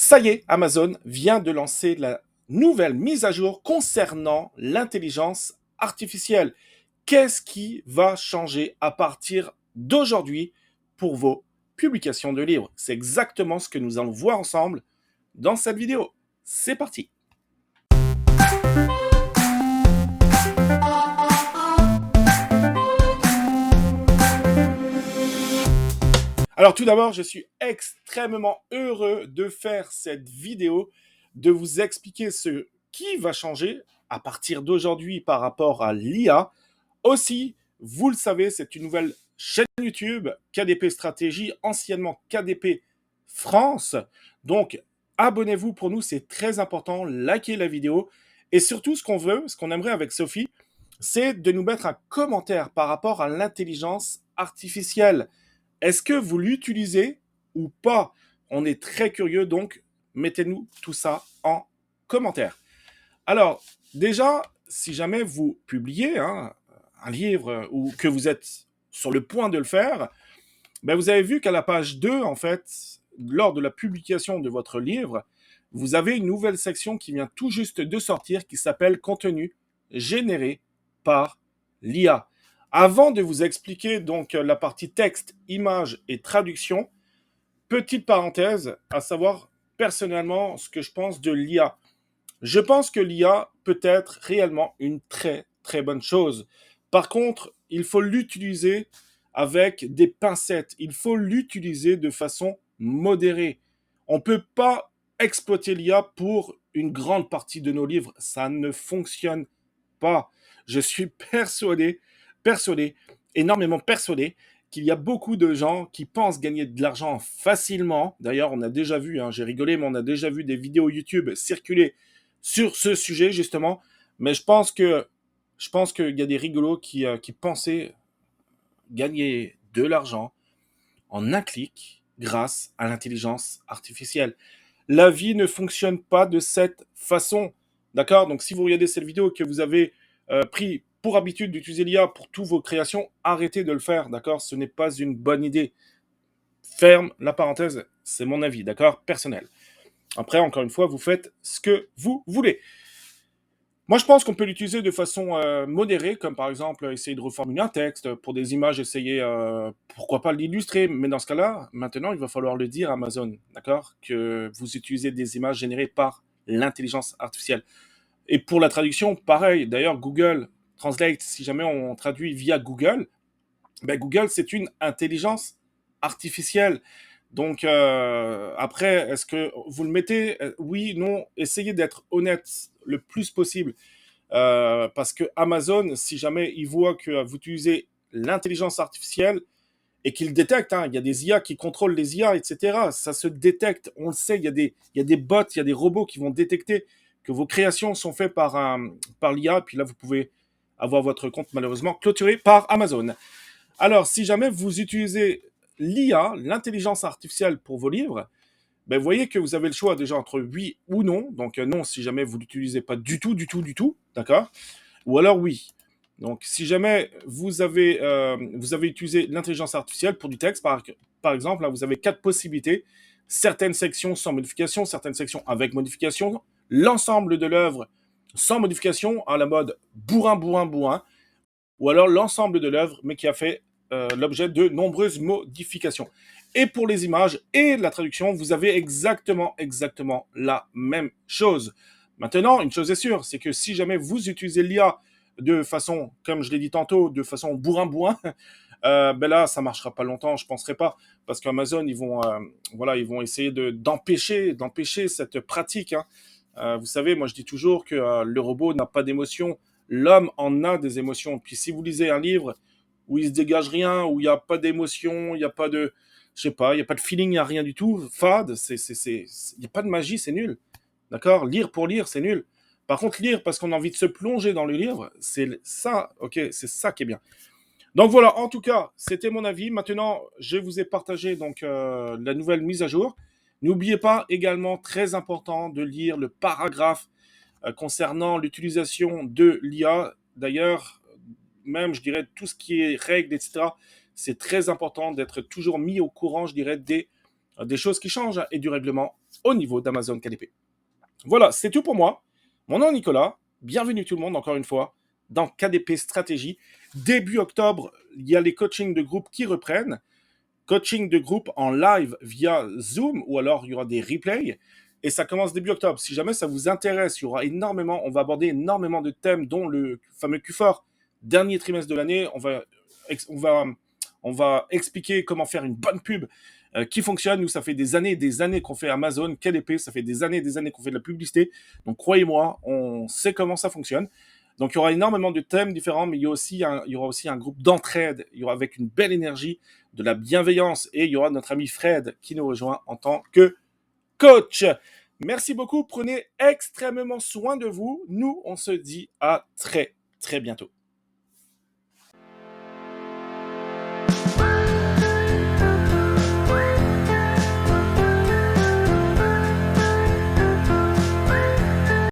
Ça y est, Amazon vient de lancer la nouvelle mise à jour concernant l'intelligence artificielle. Qu'est-ce qui va changer à partir d'aujourd'hui pour vos publications de livres? C'est exactement ce que nous allons voir ensemble dans cette vidéo. C'est parti! Alors tout d'abord, je suis extrêmement heureux de faire cette vidéo, de vous expliquer ce qui va changer à partir d'aujourd'hui par rapport à l'IA. Aussi, vous le savez, c'est une nouvelle chaîne YouTube, KDP Stratégie, anciennement KDP France. Donc, abonnez-vous pour nous, c'est très important, likez la vidéo. Et surtout, ce qu'on veut, ce qu'on aimerait avec Sophie, c'est de nous mettre un commentaire par rapport à l'intelligence artificielle. Est-ce que vous l'utilisez ou pas? On est très curieux, donc mettez-nous tout ça en commentaire. Alors, déjà, si jamais vous publiez un livre ou que vous êtes sur le point de le faire, ben vous avez vu qu'à la page 2, en fait, lors de la publication de votre livre, vous avez une nouvelle section qui vient tout juste de sortir qui s'appelle Contenu généré par l'IA. Avant de vous expliquer donc la partie texte, image et traduction, petite parenthèse, à savoir personnellement ce que je pense de l'IA. Je pense que l'IA peut être réellement une très très bonne chose. Par contre, il faut l'utiliser avec des pincettes. Il faut l'utiliser de façon modérée. On ne peut pas exploiter l'IA pour une grande partie de nos livres. Ça ne fonctionne pas. Je suis persuadé, énormément persuadé, qu'il y a beaucoup de gens qui pensent gagner de l'argent facilement. D'ailleurs, on a déjà vu, j'ai rigolé, mais on a déjà vu des vidéos YouTube circuler sur ce sujet, justement. Mais je pense qu'il y a des rigolos qui pensaient gagner de l'argent en un clic grâce à l'intelligence artificielle. La vie ne fonctionne pas de cette façon. D'accord? Donc, si vous regardez cette vidéo et que vous avez pris pour habitude d'utiliser l'IA pour toutes vos créations, arrêtez de le faire. D'accord? Ce n'est pas une bonne idée. Ferme la parenthèse. C'est mon avis. D'accord? Personnel. Après, encore une fois, vous faites ce que vous voulez. Moi, je pense qu'on peut l'utiliser de façon modérée, comme par exemple essayer de reformuler un texte. Pour des images, essayer, pourquoi pas l'illustrer. Mais dans ce cas-là, maintenant, il va falloir le dire à Amazon, d'accord? Que vous utilisez des images générées par l'intelligence artificielle. Et pour la traduction, pareil. D'ailleurs, Google Translate, si jamais on traduit via Google, ben Google, c'est une intelligence artificielle. Donc, après, est-ce que vous le mettez? Oui, non. Essayez d'être honnête le plus possible. Parce que Amazon, si jamais il voit que vous utilisez l'intelligence artificielle et qu'il détecte, il y a des IA qui contrôlent les IA, etc. Ça se détecte, on le sait, il y a des bots, il y a des robots qui vont détecter que vos créations sont faites par l'IA, puis là, vous pouvez avoir votre compte malheureusement clôturé par Amazon. Alors, si jamais vous utilisez l'IA, l'intelligence artificielle pour vos livres, ben, vous voyez que vous avez le choix déjà entre oui ou non. Donc non, si jamais vous l'utilisez pas du tout, d'accord? Ou alors oui. Donc si jamais vous avez utilisé l'intelligence artificielle pour du texte, par exemple, là, vous avez 4 possibilités. Certaines sections sans modification, certaines sections avec modification, l'ensemble de l'œuvre sans modification, à la mode bourrin, ou alors l'ensemble de l'œuvre, mais qui a fait l'objet de nombreuses modifications. Et pour les images et la traduction, vous avez exactement la même chose. Maintenant, une chose est sûre, c'est que si jamais vous utilisez l'IA de façon, comme je l'ai dit tantôt, de façon bourrin, ben là, ça marchera pas longtemps, je penserai pas, parce qu'Amazon, ils vont essayer d'empêcher cette pratique. Vous savez, moi je dis toujours que le robot n'a pas d'émotion, l'homme en a des émotions. Puis si vous lisez un livre où il se dégage rien, où il n'y a pas d'émotion, il n'y a pas de, je sais pas, il n'y a pas de feeling, il n'y a rien du tout, fade, il n'y a pas de magie, c'est nul. D'accord? Lire pour lire, c'est nul. Par contre, lire parce qu'on a envie de se plonger dans le livre, c'est ça, ok, c'est ça qui est bien. Donc voilà, en tout cas, c'était mon avis. Maintenant, je vous ai partagé donc la nouvelle mise à jour. N'oubliez pas également, très important, de lire le paragraphe concernant l'utilisation de l'IA. D'ailleurs, même, je dirais, tout ce qui est règles, etc., c'est très important d'être toujours mis au courant, je dirais, des choses qui changent et du règlement au niveau d'Amazon KDP. Voilà, c'est tout pour moi. Mon nom est Nicolas. Bienvenue tout le monde, encore une fois, dans KDP Stratégie. Début octobre, il y a les coachings de groupe qui reprennent. Coaching de groupe en live via Zoom ou alors il y aura des replays. Et ça commence début octobre. Si jamais ça vous intéresse, il y aura énormément, on va aborder énormément de thèmes, dont le fameux Q4, dernier trimestre de l'année. On va expliquer comment faire une bonne pub qui fonctionne. Nous, ça fait des années et des années qu'on fait Amazon, KDP, ça fait des années et des années qu'on fait de la publicité. Donc croyez-moi, on sait comment ça fonctionne. Donc il y aura énormément de thèmes différents, mais il y aura aussi un groupe d'entraide. Il y aura avec une belle énergie, de la bienveillance, et il y aura notre ami Fred qui nous rejoint en tant que coach. Merci beaucoup, prenez extrêmement soin de vous. Nous, on se dit à très, très bientôt.